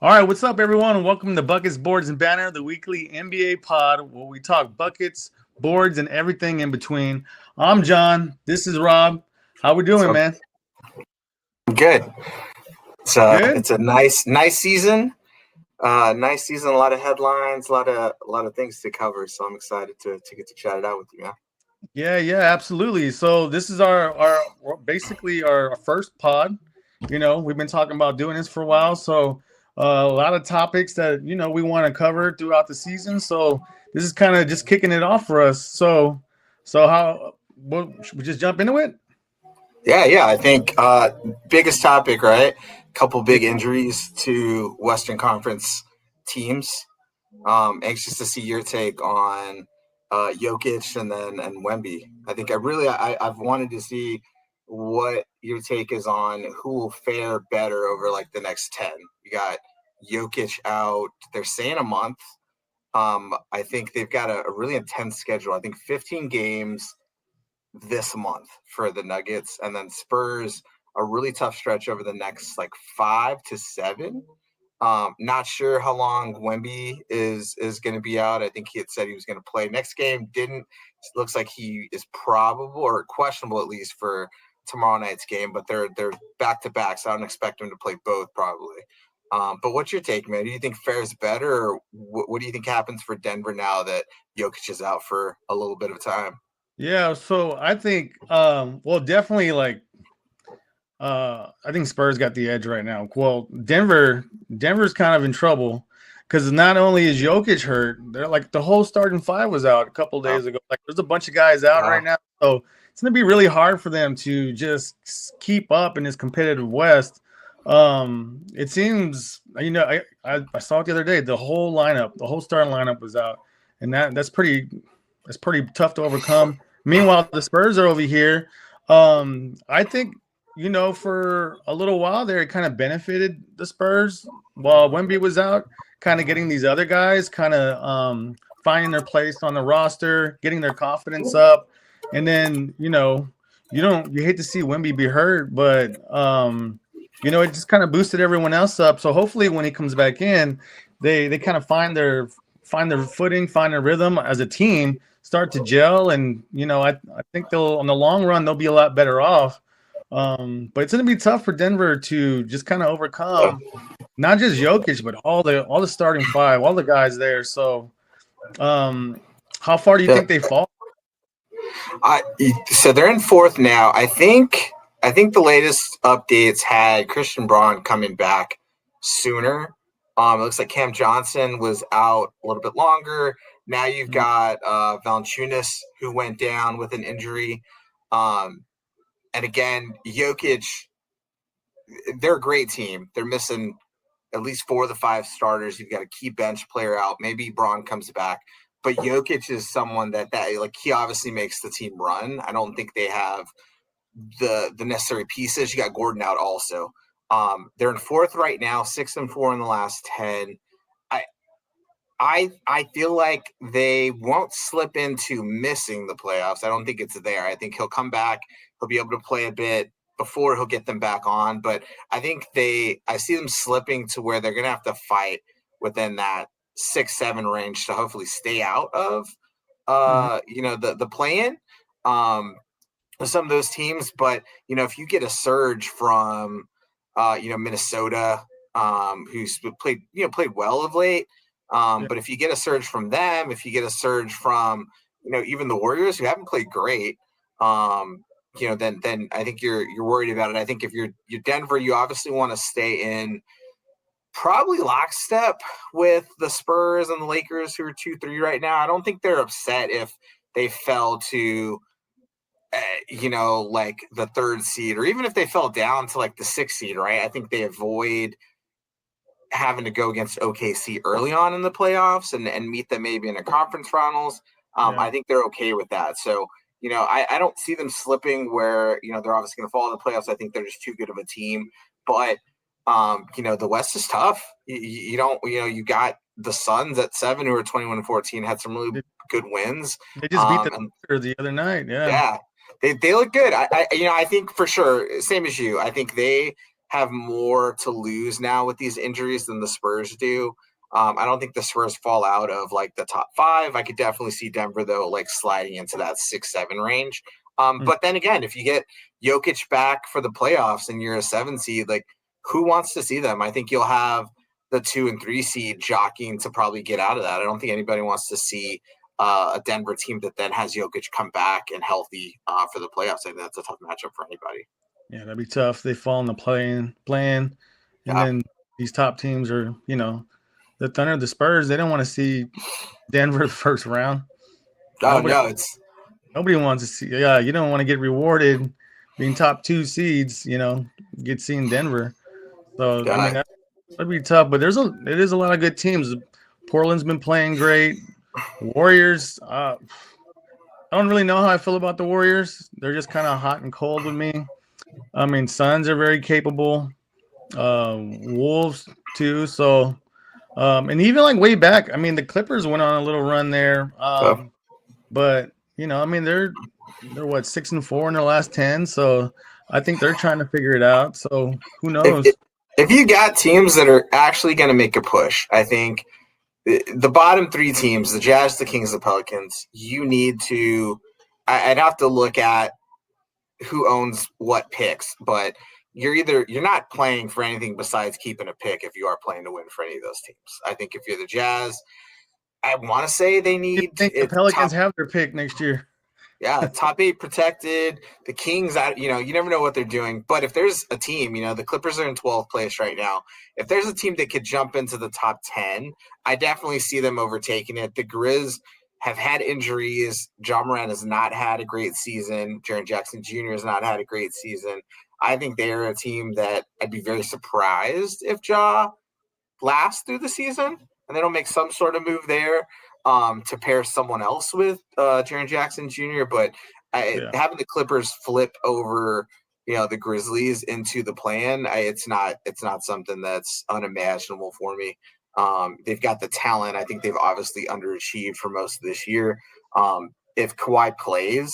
All right, what's up, everyone? And welcome to Buckets, Boards, and Banner, the weekly NBA pod where we talk buckets, boards, and everything in between. I'm John. This is Rob. How we doing, So man? good. It's a Good. it's a nice season. Nice season. A lot of headlines. A lot of things to cover. So I'm excited to get to chat it out with you, man. Yeah, absolutely. So this is our basically our first pod. We've been talking about doing this for a while, so a lot of topics that we want to cover throughout the season. So this is kind of just kicking it off for us. So how? Should we just jump into it? Yeah. I think biggest topic, right? Couple big injuries to Western Conference teams. Anxious to see your take on Jokic and Wemby. I think I've wanted to see what your take is on who will fare better over like the next 10. You got Jokic out. They're saying a month. I think they've got a really intense schedule. I think 15 games this month for the Nuggets, and then Spurs a really tough stretch over the next like 5 to 7. Not sure how long Wemby is going to be out. I think he had said he was going to play next game. Didn't. Looks like he is probable or questionable at least for tomorrow night's game. But they're back to back, so I don't expect him to play both probably. But what's your take, man? Do you think fares better, or what do you think happens for Denver now that Jokic is out for a little bit of time? Yeah, so I think well definitely I think Spurs got the edge right now. Well, Denver's kind of in trouble because not only is Jokic hurt, they're like the whole starting five was out a couple days ago. Like there's a bunch of guys out right now. So it's gonna be really hard for them to just keep up in this competitive West. It seems I saw it the other day, the whole starting lineup was out. And that's pretty tough to overcome. Meanwhile, the Spurs are over here. I think for a little while there, it kind of benefited the Spurs while Wemby was out, kind of getting these other guys kind of finding their place on the roster, getting their confidence up, and then you hate to see Wemby be hurt, but it just kind of boosted everyone else up. So hopefully, when he comes back in, they kind of find their footing, find their rhythm as a team, start to gel, and I think they'll on the long run they'll be a lot better off. But it's going to be tough for Denver to just kind of overcome not just Jokic, but all the starting five, all the guys there. So, how far do you think they fall? So they're in fourth now. I think the latest updates had Christian Braun coming back sooner. It looks like Cam Johnson was out a little bit longer. Now you've got Valanciunas, who went down with an injury. And again, Jokic, they're a great team. They're missing at least 4 of the 5 starters. You've got a key bench player out. Maybe Braun comes back. But Jokic is someone that like he obviously makes the team run. I don't think they have the necessary pieces. You got Gordon out also. They're in fourth right now, 6-4 in the last 10. I feel like they won't slip into missing the playoffs. I don't think it's there. I think he'll come back. He'll be able to play a bit before he'll get them back on. But I think I see them slipping to where they're going to have to fight within that 6-7 range to hopefully stay out of, the play-in. Some of those teams. But, if you get a surge from, Minnesota, who's played well of late. But if you get a surge from them, if you get a surge from, even the Warriors who haven't played great, then I think you're worried about it. I think if you're Denver, you obviously want to stay in probably lockstep with the Spurs and the Lakers, who are 2-3 right now. I don't think they're upset if they fell to, like the 3rd seed, or even if they fell down to like the 6th seed, right? I think they avoid having to go against OKC early on in the playoffs and meet them maybe in a conference finals. I think they're okay with that. So, I don't see them slipping where, they're obviously going to fall in the playoffs. I think they're just too good of a team. But, the West is tough. You got the Suns at 7 who are 21-14, had some really good wins. They just beat the Lakers the other night. Yeah. They look good. I think for sure, same as you. I think they have more to lose now with these injuries than the Spurs do. I don't think the Spurs fall out of like the top 5. I could definitely see Denver though, like sliding into that 6-7 range. But then again, if you get Jokic back for the playoffs and you're a 7 seed, like who wants to see them? I think you'll have the 2 and 3 seed jockeying to probably get out of that. I don't think anybody wants to see a Denver team that then has Jokic come back and healthy for the playoffs. I think that's a tough matchup for anybody. Yeah, that'd be tough. They fall in the playing, and then these top teams are, the Thunder, the Spurs. They don't want to see Denver the first round. Nobody wants to see. Yeah, you don't want to get rewarded being top 2 seeds. Get seen Denver. So I mean that'd be tough. But it is a lot of good teams. Portland's been playing great. Warriors. I don't really know how I feel about the Warriors. They're just kind of hot and cold with me. I mean, Suns are very capable. Wolves too. So, and even like way back, I mean, the Clippers went on a little run there. But I mean, they're what 6-4 in their last 10. So I think they're trying to figure it out. So who knows? If you got teams that are actually going to make a push, I think the bottom 3 teams, the Jazz, the Kings, the Pelicans, you need to. I'd have to look at who owns what picks, but you're not playing for anything besides keeping a pick if you are playing to win for any of those teams. I think if you're the Jazz, I want to say they need. You think the Pelicans have their pick next year? Yeah, top 8 protected. The Kings, you never know what they're doing. But if there's a team, the Clippers are in 12th place right now. If there's a team that could jump into the top 10, I definitely see them overtaking it. The Grizz have had injuries. Ja Morant has not had a great season. Jaren Jackson Jr. has not had a great season. I think they are a team that I'd be very surprised if Ja lasts through the season and they don't make some sort of move there. To pair someone else with Jaren Jackson Jr., but having the Clippers flip over, the Grizzlies into the play-in, it's not something that's unimaginable for me. They've got the talent. I think they've obviously underachieved for most of this year. If Kawhi plays,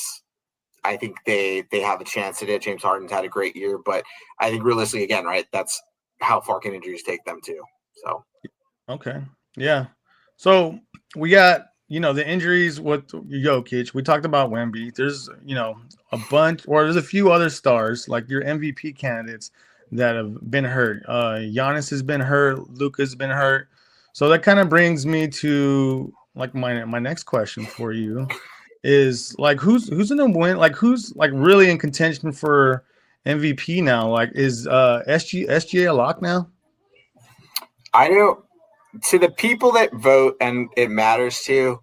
I think they have a chance at it. James Harden's had a great year, but I think realistically, again, right, that's how far can injuries take them too. So, okay, yeah. So we got, the injuries with Jokic. We talked about Wemby. There's, a bunch, or there's a few other stars, like your MVP candidates that have been hurt. Giannis has been hurt. Luka's been hurt. So that kind of brings me to, like, my next question for you is, like, who's going to win? Like, who's, like, really in contention for MVP now? Like, is SGA a lock now? I don't. To the people that vote and it matters to,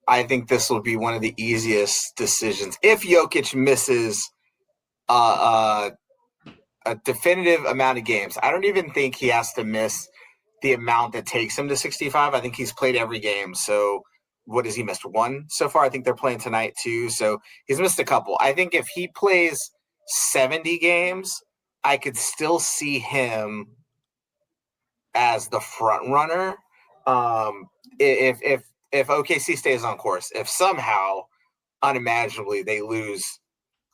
I think this will be one of the easiest decisions. If Jokic misses a definitive amount of games, I don't even think he has to miss the amount that takes him to 65. I think he's played every game. So what has he missed? 1 so far? I think they're playing tonight too. So he's missed a couple. I think if he plays 70 games, I could still see him as the front runner. If OKC stays on course, if somehow unimaginably they lose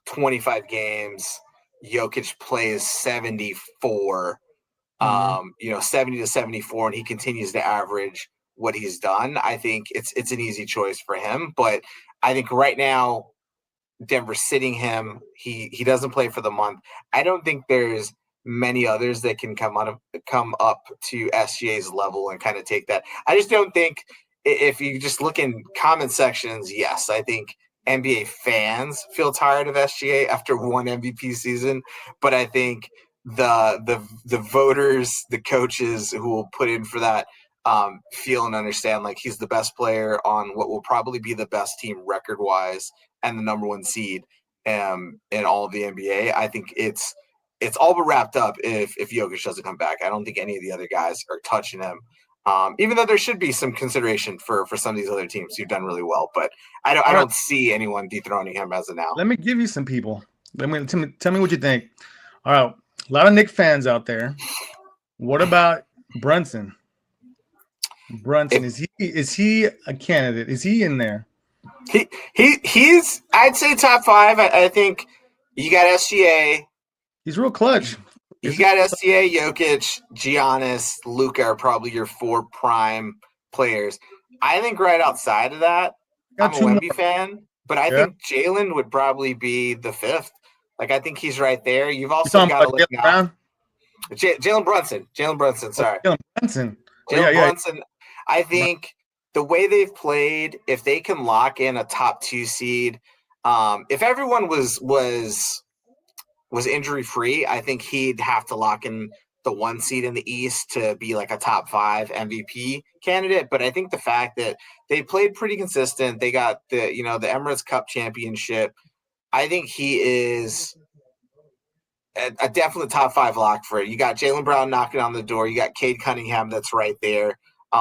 25 games, Jokic plays 74, 70 to 74, and he continues to average what he's done, I think it's an easy choice for him. But I think right now, Denver's sitting him. He doesn't play for the month. I don't think there's many others that can come up to SGA's level and kind of take that. I just don't think, if you just look in comment sections, yes, I think NBA fans feel tired of SGA after one MVP season, but I think the voters, the coaches who will put in for that feel and understand like he's the best player on what will probably be the best team record wise and the number 1 seed in all of the NBA. I think it's all but wrapped up if Jokic doesn't come back. I don't think any of the other guys are touching him, even though there should be some consideration for some of these other teams who've done really well. But I don't see anyone dethroning him as of now. Let me give you some people. Tell me what you think. All right, a lot of Knicks fans out there. What about Brunson? Is he a candidate? Is he in there? He's I'd say top 5. I think you got SGA. He's real clutch. You got SGA, Jokic, Giannis, Luka are probably your 4 prime players. I think right outside of that, I'm a Wemby fan, but I think Jaylen would probably be the 5th. Like, I think he's right there. You've also got to look now. Jaylen Brunson. Sorry. Jaylen Brunson. Jaylen Brunson. I think the way they've played, if they can lock in a top 2 seed, if everyone was injury free, I think he'd have to lock in the 1 seed in the East to be like a top 5 MVP candidate. But I think the fact that they played pretty consistent, they got the Emirates Cup championship. I think he is a definite top 5 lock for it. You got Jaylen Brown knocking on the door. You got Cade Cunningham that's right there,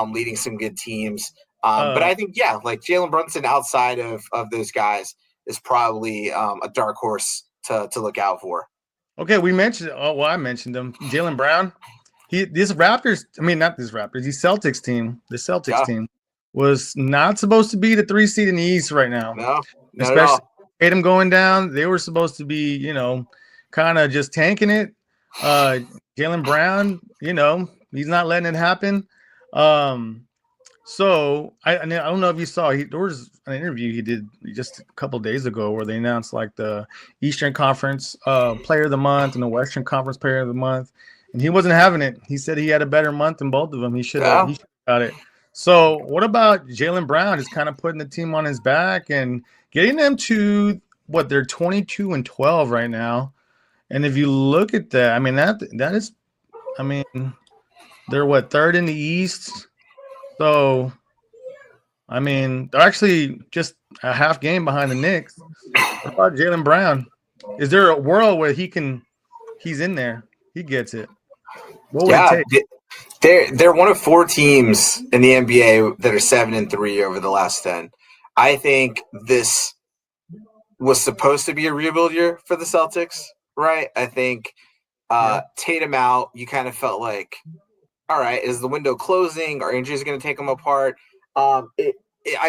leading some good teams. But I think, like Jaylen Brunson outside of those guys is probably a dark horse to look out for. Okay, I mentioned them. Jaylen Brown. The Celtics team. The Celtics team was not supposed to be the 3 seed in the East right now. No, especially Tatum going down. They were supposed to be, kind of just tanking it. Jaylen Brown, he's not letting it happen. So I don't know if you saw, there was an interview he did just a couple of days ago where they announced like the Eastern Conference Player of the Month and the Western Conference Player of the Month, and he wasn't having it. He said he had a better month than both of them. He should have got it. So what about Jaylen Brown just kind of putting the team on his back and getting them to what they're 22-12 right now? And if you look at that, I mean that is, they're what, 3rd in the East. So, they're actually just a half game behind the Knicks. What about Jaylen Brown? Is there a world where he's in there? He gets it. What would it take? They're one of 4 teams in the NBA that are 7-3 over the last 10. I think this was supposed to be a rebuild year for the Celtics, right? I think Tatum out, you kind of felt like, all right, is the window closing? Are injuries going to take them apart? I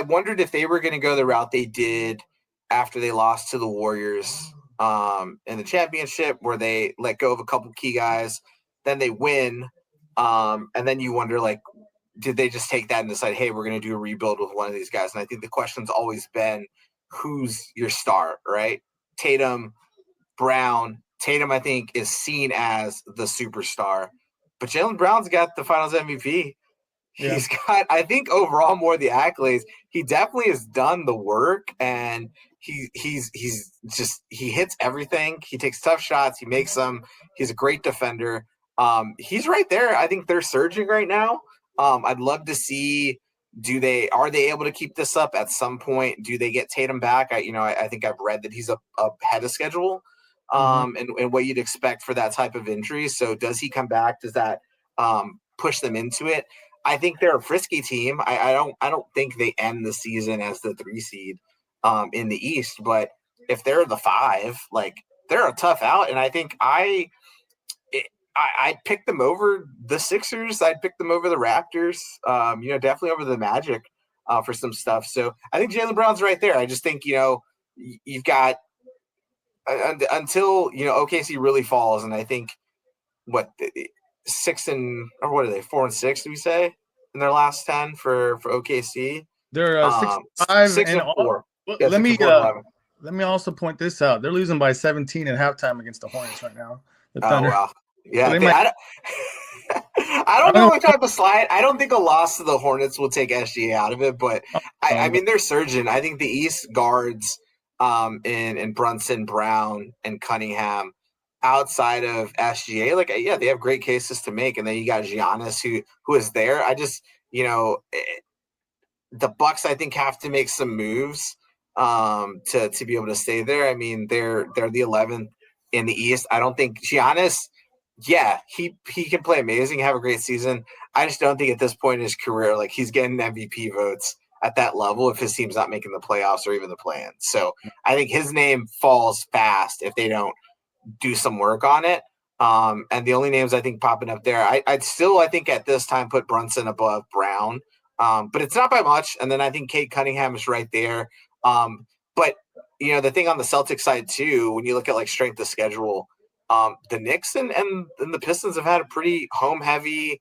wondered if they were going to go the route they did after they lost to the Warriors in the championship, where they let go of a couple key guys, then they win, and then you wonder, like, did they just take that and decide, hey, we're going to do a rebuild with one of these guys? And I think the question's always been, who's your star, right? Tatum, Brown. Tatum, I think, is seen as the superstar. But Jaylen Brown's got the Finals MVP. He's got, I think, overall more of the accolades. He definitely has done the work, and he hits everything. He takes tough shots. He makes them. He's a great defender. He's right there. I think they're surging right now. I'd love to see, are they able to keep this up at some point? Do they get Tatum back? I think I've read that he's ahead of schedule. And what you'd expect for that type of injury. So does he come back? Does that push them into it? I think they're a frisky team. I don't think they end the season as the 3 seed in the East, but if they're the 5, like, they're a tough out. And I think I'd pick them over the Sixers. I'd pick them over the Raptors. Definitely over the Magic for some stuff. So I think Jaylen Brown's right there. I just think you've got. Until OKC really falls, and I think 4-6 do we say in their last 10 for OKC? They're 6-5 6-4. Let me also point this out. They're losing by 17 at halftime against the Hornets right now. Oh wow, yeah. So I don't know what type of slide. I don't think a loss to the Hornets will take SGA out of it, but I mean they're surging. I think the East guards. In Brunson, Brown, and Cunningham, outside of SGA, they have great cases to make. And then you got Giannis, who is there. I just, the Bucks, I think, have to make some moves to be able to stay there. I mean, they're the 11th in the East. I don't think Giannis, he can play amazing, have a great season. I just don't think at this point in his career, like, he's getting MVP votes at that level if his team's not making the playoffs or even the play-in. So I think his name falls fast if they don't do some work on it. And the only names I think popping up there, I'd still, I think at this time, put Brunson above Brown. But it's not by much. And then I think Cade Cunningham is right there. But, the thing on the Celtics side too, when you look at like strength of schedule, The Knicks and the Pistons have had a pretty home heavy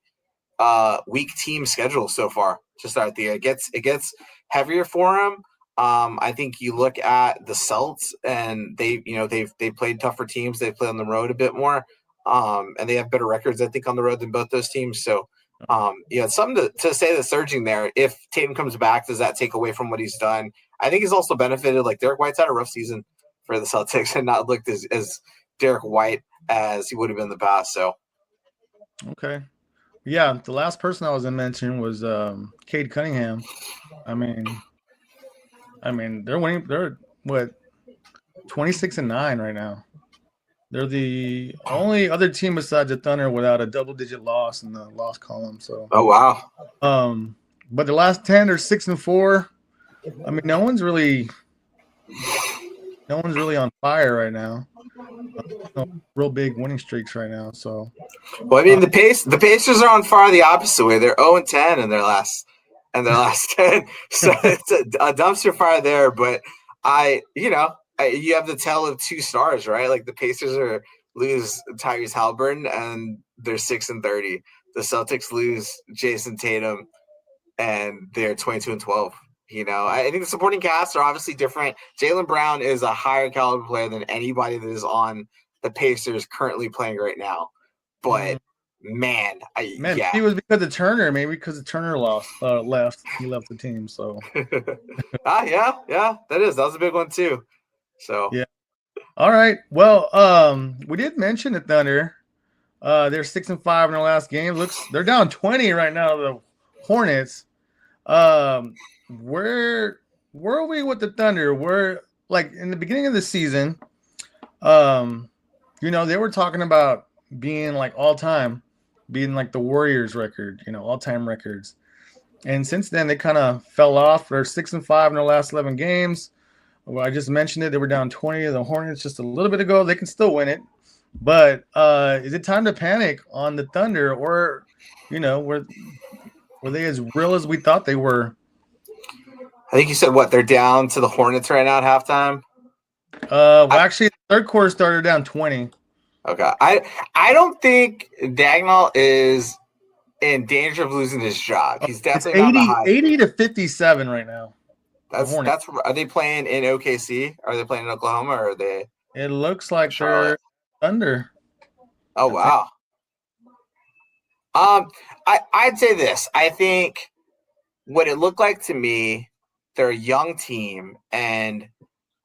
weak team schedule so far to start the year. It gets heavier for them. I think you look at the Celts and they've played tougher teams. They play on the road a bit more. And they have better records, I think, on the road than both those teams. So, it's something to say the surging there. If Tatum comes back, does that take away from what he's done? I think he's also benefited. Like Derek White's had a rough season for the Celtics and not looked as Derek White as he would have been in the past. So, okay. Yeah, the last person I was going to mention was Cade Cunningham. I mean, they're winning. They're what 26-9 right now. They're the only other team besides the Thunder without a double-digit loss in the loss column. So, oh wow. But the last 10 are 6-4. I mean, no one's really on fire right now. No real big winning streaks right now. So, well, I mean, the Pacers are on fire the opposite way. They're 0-10 in their last 10. So it's a dumpster fire there. But you have the tale of two stars, right? Like the Pacers lose Tyrese Halliburton and they're 6-30. The Celtics lose Jason Tatum and they're 22-12. I think the supporting cast are obviously different. Jaylen Brown is a higher caliber player than anybody that is on the Pacers currently playing right now. But man, he was because of Turner. Maybe because of Turner left. He left the team. So yeah, that was a big one too. So yeah. All right. Well, we did mention the Thunder. They're 6-5 in their last game. They're down 20 right now. The Hornets. Where were we with the Thunder? We're like in the beginning of the season. They were talking about being like all time, being like the Warriors record, all time records. And since then, they kind of fell off. They're 6-5 in their last 11 games. Well, I just mentioned it. They were down 20 to the Hornets just a little bit ago. They can still win it. But is it time to panic on the Thunder, or, were they as real as we thought they were? I think you said they're down to the Hornets right now at halftime. Actually, the third quarter started down 20. Okay, I don't think Dagnall is in danger of losing his job. He's definitely 80 to 57 right now. That's are they playing in OKC? Are they playing in Oklahoma? Or are they? It looks like Charlotte? They're Thunder. Oh wow. I'd say this. I think what it looked like to me, they're a young team, and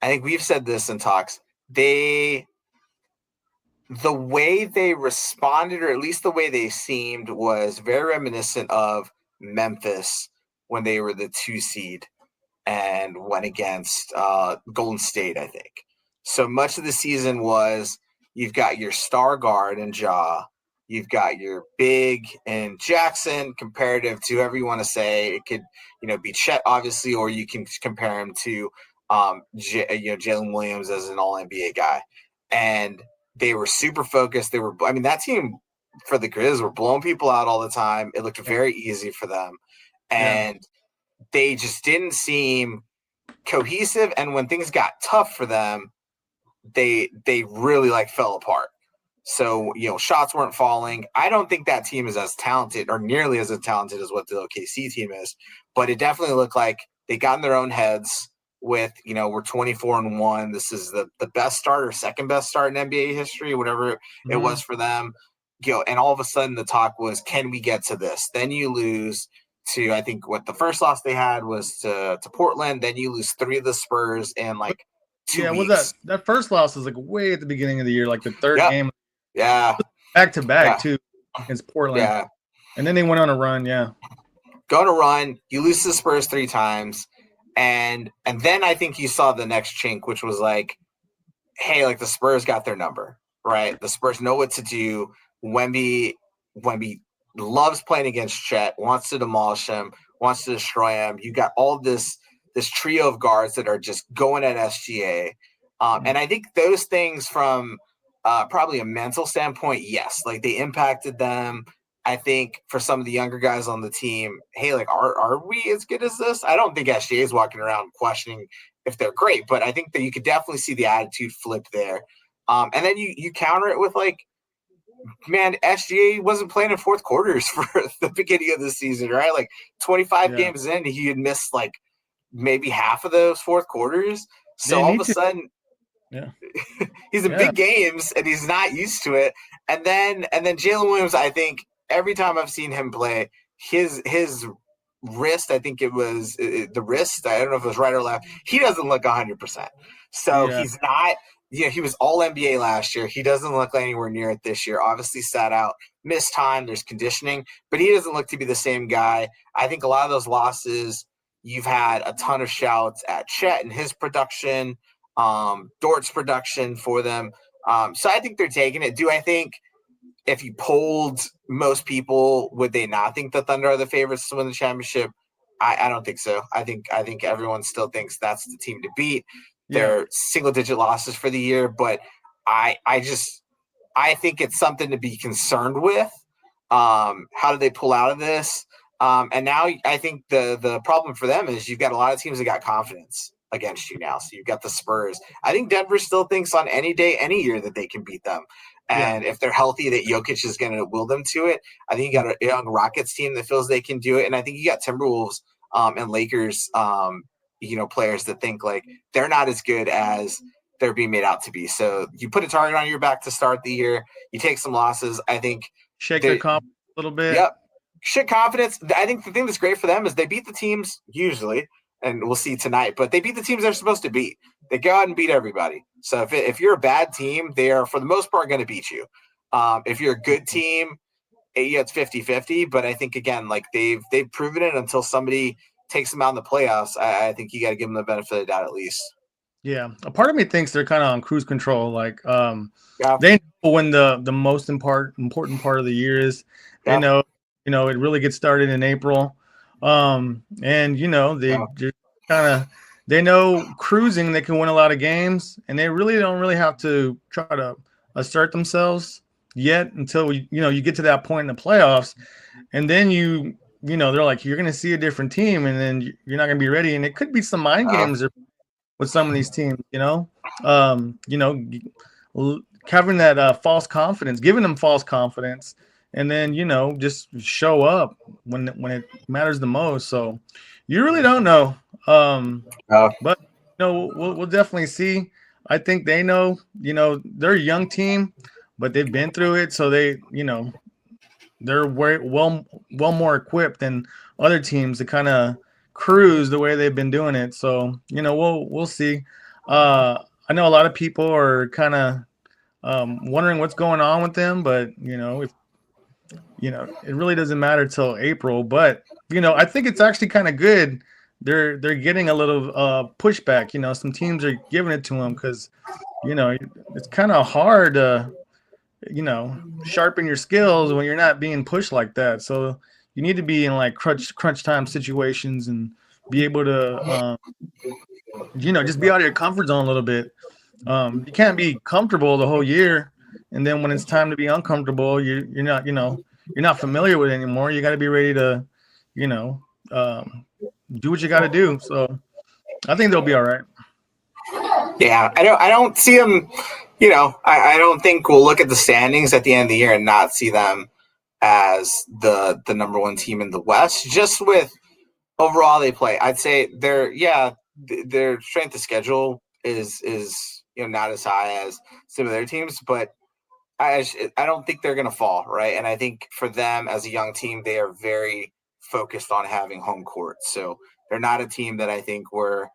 I think we've said this in talks. The way they responded, or at least the way they seemed, was very reminiscent of Memphis when they were the 2 seed and went against Golden State, I think. So much of the season was you've got your star guard in Ja, you've got your big and Jackson, comparative to whoever you want to say. It could, be Chet, obviously, or you can compare him to Jalen Williams as an all-NBA guy. And they were super focused. That team for the Grizz were blowing people out all the time. It looked very easy for them. And they just didn't seem cohesive. And when things got tough for them, they really fell apart. So, shots weren't falling. I don't think that team is as talented or nearly as talented as what the OKC team is, but it definitely looked like they got in their own heads with, we're 24-1. This is the best start or second best start in NBA history, whatever it was for them. And all of a sudden the talk was, can we get to this? Then you lose to, I think the first loss they had was to Portland. Then you lose 3 of the Spurs in 2 weeks. Well, that first loss was way at the beginning of the year, the third game. Yeah. Back to back too against Portland. Yeah. And then they went on a run. Yeah. Go on a run. You lose to the Spurs 3 times. And then I think you saw the next chink, which was hey, the Spurs got their number, right? The Spurs know what to do. Wemby loves playing against Chet, wants to demolish him, wants to destroy him. You got all this trio of guards that are just going at SGA. And I think those things from probably a mental standpoint, yes, they impacted them. I think for some of the younger guys on the team, hey, are we as good as this? I don't think SGA is walking around questioning if they're great, but I think that you could definitely see the attitude flip there. And then you counter it with like, man, SGA wasn't playing in fourth quarters for the beginning of the season, right? Like 25 games in, he had missed like maybe half of those fourth quarters. So all of a sudden, he's in big games and he's not used to it. And then Jaylen Williams, I think every time I've seen him play, his wrist, I think it was the wrist. I don't know if it was right or left. He doesn't look 100%. So he's not. He was all NBA last year. He doesn't look anywhere near it this year. Obviously sat out, missed time. There's conditioning, but he doesn't look to be the same guy. I think a lot of those losses, you've had a ton of shouts at Chet and his production, Dort's production for them. So I think they're taking it. Do I think if you polled most people, would they not think the Thunder are the favorites to win the championship? I don't think so. I think everyone still thinks that's the team to beat. They're single-digit losses for the year, but I think it's something to be concerned with. How do they pull out of this? And now I think the problem for them is you've got a lot of teams that got confidence against you now. So you've got the Spurs. I think Denver still thinks on any day, any year that they can beat them. And if they're healthy, that Jokic is going to will them to it. I think you got a young Rockets team that feels they can do it. And I think you got Timberwolves and Lakers players that think like they're not as good as they're being made out to be. So you put a target on your back to start the year. You take some losses. I think shake their confidence a little bit. Yep. Shake confidence. I think the thing that's great for them is they beat the teams usually, and we'll see tonight, but they beat the teams they're supposed to beat. They go out and beat everybody. So if you're a bad team, they are for the most part going to beat you. If you're a good team, it's 50-50. But I think again, like they've proven it until somebody takes them out in the playoffs. I think you got to give them the benefit of the doubt at least. Yeah, a part of me thinks they're kind of on cruise control. Like, they know when the most important part of the year is. They know, it really gets started in April, and they just kind of they know cruising. They can win a lot of games, and they really don't have to try to assert themselves yet until you get to that point in the playoffs, and then they're like, you're going to see a different team, and then you're not going to be ready. And it could be some mind games with some of these teams, having that false confidence, giving them false confidence, and then, just show up when it matters the most. So you really don't know. But, we'll definitely see. I think they know, they're a young team, but they've been through it. So they, they're well more equipped than other teams to kind of cruise the way they've been doing it. So, we'll see. I know a lot of people are kind of wondering what's going on with them, but if it really doesn't matter till April. But I think it's actually kind of good. They're getting a little pushback. Some teams are giving it to them because it's kind of hard to sharpen your skills when you're not being pushed like that. So you need to be in like crunch time situations and be able to just be out of your comfort zone a little bit. You can't be comfortable the whole year, and then when it's time to be uncomfortable, you're not familiar with it anymore. You got to be ready to do what you got to do. So I think they'll be all right. Yeah, I don't see them. I don't think we'll look at the standings at the end of the year and not see them as the number one team in the West. Just with overall they play, I'd say their strength of schedule is not as high as some of their teams, but I don't think they're going to fall, right? And I think for them as a young team, they are very focused on having home court. So they're not a team that I think were,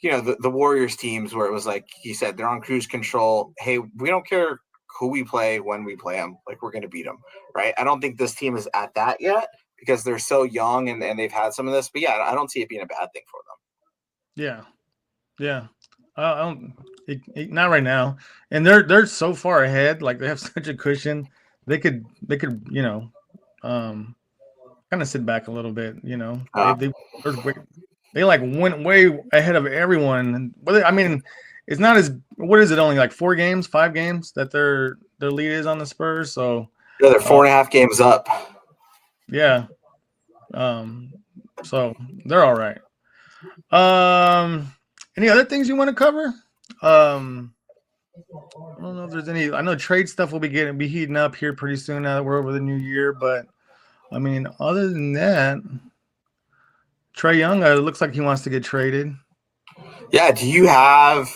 the Warriors teams where it was like he said, they're on cruise control. Hey, we don't care who we play when we play them. Like, we're going to beat them, right? I don't think this team is at that yet because they're so young and they've had some of this. But, yeah, I don't see it being a bad thing for them. Yeah. I don't not right now. And they're so far ahead. Like, they have such a cushion. They could kind of sit back a little bit, They like went way ahead of everyone. But I mean, it's not as what is it? Only like 5 games that their lead is on the Spurs. So yeah, they're 4.5 games up. Yeah. So they're all right. Any other things you want to cover? I don't know if there's any. I know trade stuff will be heating up here pretty soon now that we're over the new year. But I mean, other than that, Trey Young, it looks like he wants to get traded. Yeah. Do you have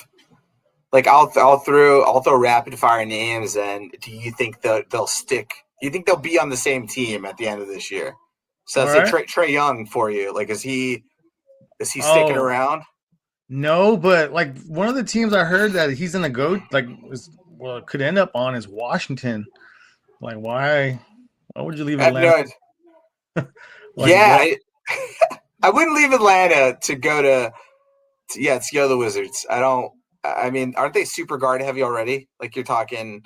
like I'll throw rapid fire names, and do you think they'll stick? Do you think they'll be on the same team at the end of this year? So All let's say right. Trey Young for you. Like, is he sticking Oh around? no, but like one of the teams I heard that he's gonna go well, could end up on is Washington. Like, why? Why would you leave I have Atlanta? no. Like, Yeah, what? I wouldn't leave Atlanta to go to go to the Wizards. I don't. I mean, aren't they super guard heavy already? Like you're talking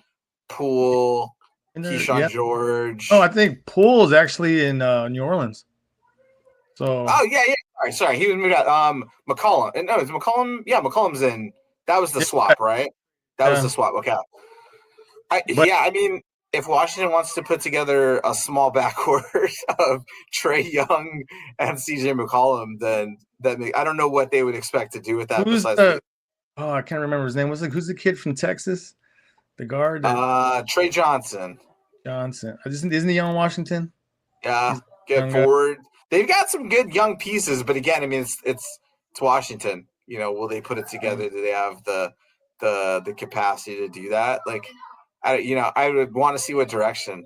Poole, Keyshawn Yeah. Oh, George. I think Poole's actually in New Orleans. So Oh yeah, yeah. Sorry. He was moved out. McCollum. No, it's McCollum. Yeah, McCollum's in. That was the yeah, swap, right? That was the yeah. swap. Okay. But I mean, if Washington wants to put together a small backcourt of Trey Young and CJ McCollum, then I don't know what they would expect to do with that who's besides the? Oh, I can't remember his name. Who's the kid from Texas? The guard that Trey Johnson. Johnson. Isn't he on Washington? Yeah, He's a good young guy. forward. They've got some good young pieces, but again, I mean, it's Washington. You know, will they put it together? Do they have the capacity to do that? Like, I would want to see what direction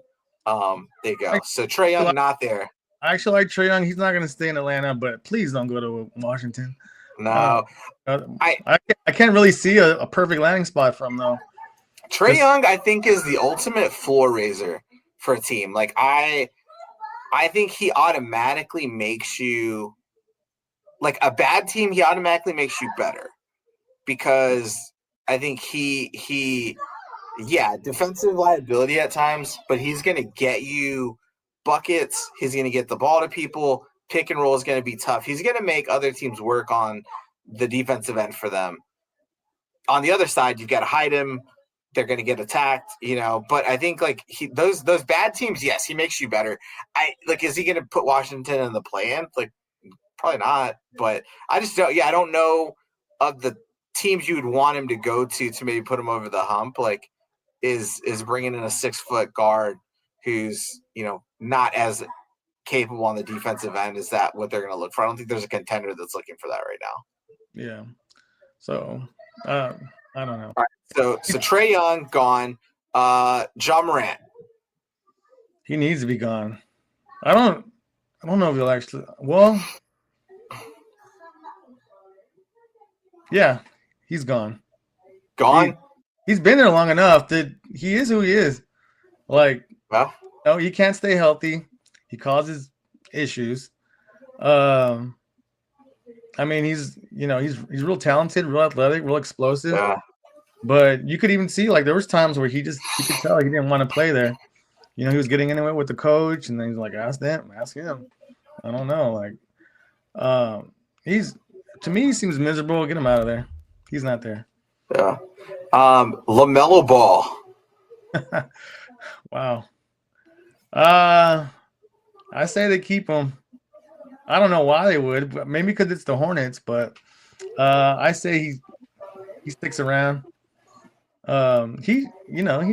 they go. So Trey Young not there. I actually like Trey Young. He's not going to stay in Atlanta, but please don't go to Washington. Uh, No, I I can't really see a perfect landing spot for him though. Trey Young, I think, is the ultimate floor raiser for a team. Like I think he automatically makes you like a bad team. He automatically makes you better because I think yeah, defensive liability at times, but he's going to get you buckets. He's going to get the ball to people. Pick and roll is going to be tough. He's going to make other teams work on the defensive end for them. On the other side, you've got to hide him. They're going to get attacked, But I think like those bad teams, yes, he makes you better. Is he going to put Washington in the play-in? Like, probably not. But I just don't. Yeah, I don't know of the teams you would want him to go to maybe put him over the hump. Like, is bringing in a 6-foot guard who's not as capable on the defensive end. Is that what they're going to look for? I don't think there's a contender that's looking for that right now. Yeah. So I don't know. All right. So Trey Young gone. Ja Morant. He needs to be gone. I don't know if he'll actually. Well, yeah, he's gone. Gone. He's been there long enough that he is who he is. Like, Well, no, he can't stay healthy. He causes issues. I mean, he's real talented, real athletic, real explosive. yeah. But you could even see like there was times where you could tell he didn't want to play there. He was getting into it with the coach, and then he's like, ask him. I don't know. Like, to me, he seems miserable. Get him out of there. He's not there. Yeah. LaMelo Ball. Wow. I say they keep him. I don't know why they would, but maybe because it's the Hornets. But I say he sticks around. He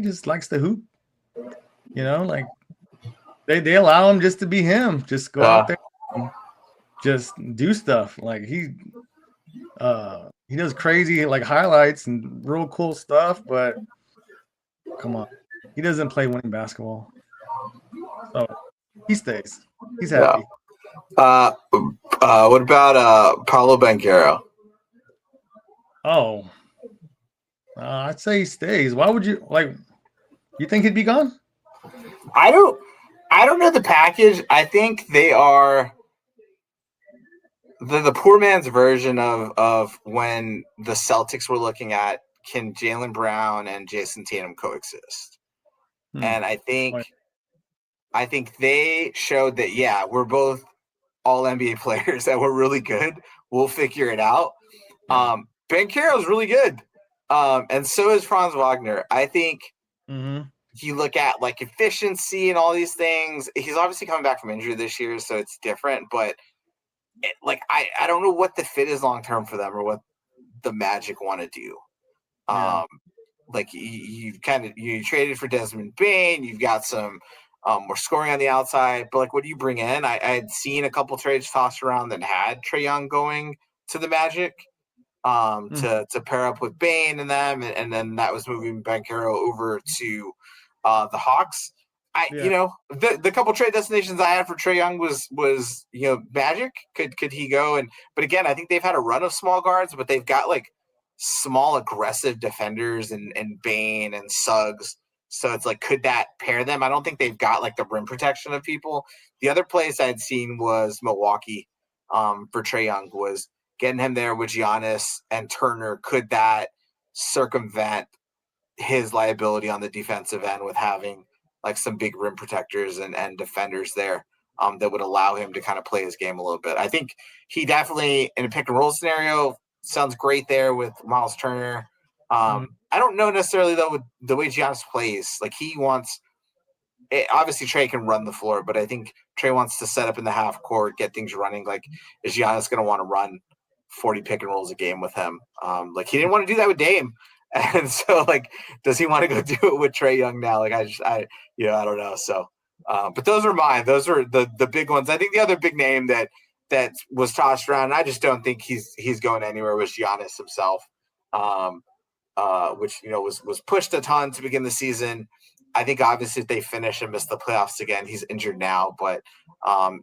just likes to hoop. Like they allow him just to be him. Just go out there, and just do stuff. Like he does crazy like highlights and real cool stuff. But come on, he doesn't play winning basketball. So he stays. He's happy. What about Paolo Banchero? Oh, I'd say he stays. Why would you like? You think he'd be gone? I don't know the package. I think they are the poor man's version of when the Celtics were looking at can Jaylen Brown and Jason Tatum coexist? And I think they showed that, yeah, we're both all NBA players that were really good. We'll figure it out. Banchero's really good. And so is Franz Wagner. I think you look at like efficiency and all these things. He's obviously coming back from injury this year, so it's different. But I don't know what the fit is long term for them or what the Magic want to do. like you traded for Desmond Bane. You've got some more scoring on the outside, but like, what do you bring in? I had seen a couple trades tossed around that had Trae Young going to the Magic to pair up with Bane and them, and then that was moving Banchero over to the Hawks. The couple trade destinations I had for Trae Young was Magic. Could he go? But again, I think they've had a run of small guards, but they've got like small aggressive defenders and Bane and Suggs. So it's like, could that pair them? I don't think they've got like the rim protection of people. The other place I'd seen was Milwaukee for Trae Young, was getting him there with Giannis and Turner. Could that circumvent his liability on the defensive end with having like some big rim protectors and defenders there that would allow him to kind of play his game a little bit? I think he definitely, in a pick and roll scenario, sounds great there with Miles Turner. I don't know necessarily though with the way Giannis plays. Like he wants, obviously Trae can run the floor, but I think Trae wants to set up in the half court, get things running. Like, is Giannis going to want to run 40 pick and rolls a game with him? Like he didn't want to do that with Dame. And so like, does he want to go do it with Trae Young now? Like I don't know. So, but those are mine. Those are the big ones. I think the other big name that was tossed around, and I just don't think he's going anywhere, was Giannis himself. Which was pushed a ton to begin the season. I think obviously if they finish and miss the playoffs again, he's injured now, but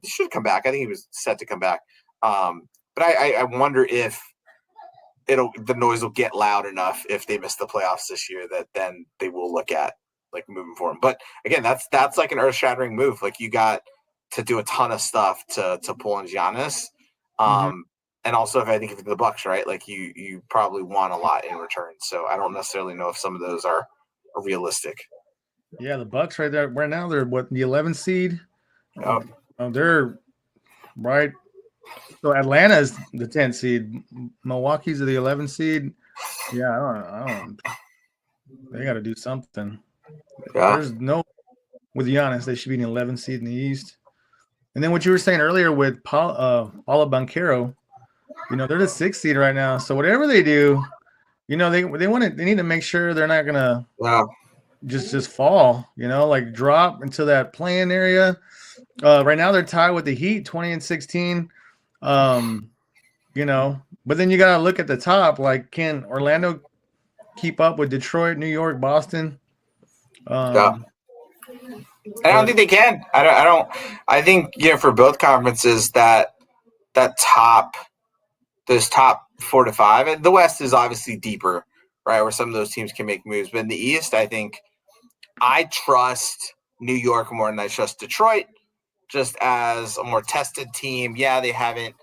he should come back. I think he was set to come back. But I wonder if the noise will get loud enough if they miss the playoffs this year that then they will look at like moving forward. But again, that's like an earth shattering move. Like you got to do a ton of stuff to pull in Giannis. And also, if I think of the Bucks, right, like you probably want a lot in return. So I don't necessarily know if some of those are realistic. Yeah, the Bucks right there. Right now, they're what, the 11th seed? Oh. They're right. So Atlanta's the 10th seed. Milwaukee's the 11th seed. Yeah, I don't. They got to do something. Yeah. There's no, with Giannis, they should be in the 11th seed in the East. And then what you were saying earlier with Paolo Banchero, they're the 6th seed right now. So whatever they do, they need to make sure they're not gonna just fall. Like drop into that play-in area. Right now they're tied with the Heat, 20-16. But then you gotta look at the top. Like, can Orlando keep up with Detroit, New York, Boston? I don't think they can. I think for both conferences that those top 4 to 5, and the West is obviously deeper, right, where some of those teams can make moves. But in the East, I think I trust New York more than I trust Detroit, just as a more tested team. Yeah, they haven't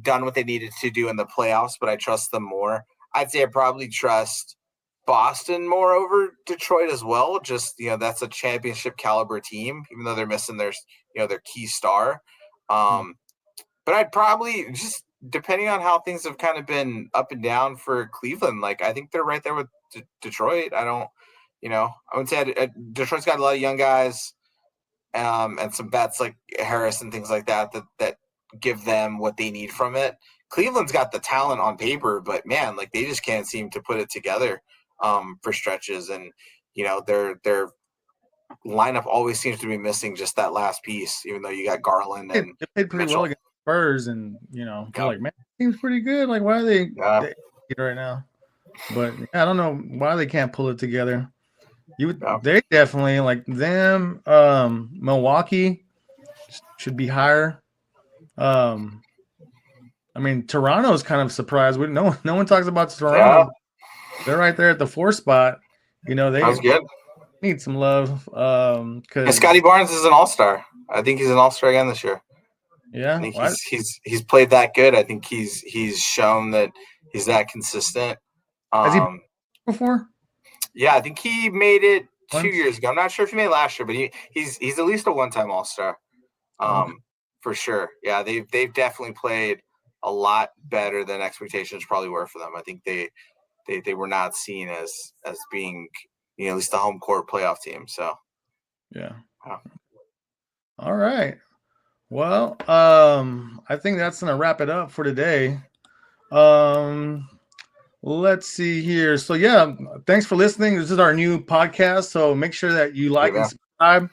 done what they needed to do in the playoffs, but I trust them more. I'd say I probably trust Boston more over Detroit as well. Just, that's a championship caliber team, even though they're missing their key star. But I'd probably, just depending on how things have kind of been up and down for Cleveland, like I think they're right there with Detroit. I would say Detroit's got a lot of young guys, and some bets like Harris and things like that give them what they need from it. Cleveland's got the talent on paper, but man, like they just can't seem to put it together for stretches, and their lineup always seems to be missing just that last piece, even though you got Garland and they played pretty Mitchell. well against Spurs, and like, man, seems pretty good. Like, why are they right now? But I don't know why they can't pull it together. They definitely, like them. Milwaukee should be higher. Toronto's kind of surprised. No one talks about Toronto. Yeah. They're right there at the 4 spot. They good. Need some love. Because Scotty Barnes is an all-star. I think he's an all-star again this year. Yeah, I think he's played that good. I think he's shown that he's that consistent. Has he before? Yeah, I think he made it 2 years ago. I'm not sure if he made it last year, but he's at least a one-time all-star. For sure. Yeah, they've definitely played a lot better than expectations probably were for them. I think they were not seen as being at least the home court playoff team. So yeah. All right. Well, I think that's gonna wrap it up for today. let's see here. So yeah, thanks for listening. This is our new podcast, so make sure that you like and subscribe.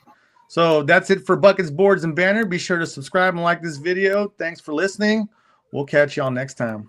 So that's it for Buckets, Boards, and Banner. Be sure to subscribe and like this video. Thanks for listening. We'll catch y'all next time.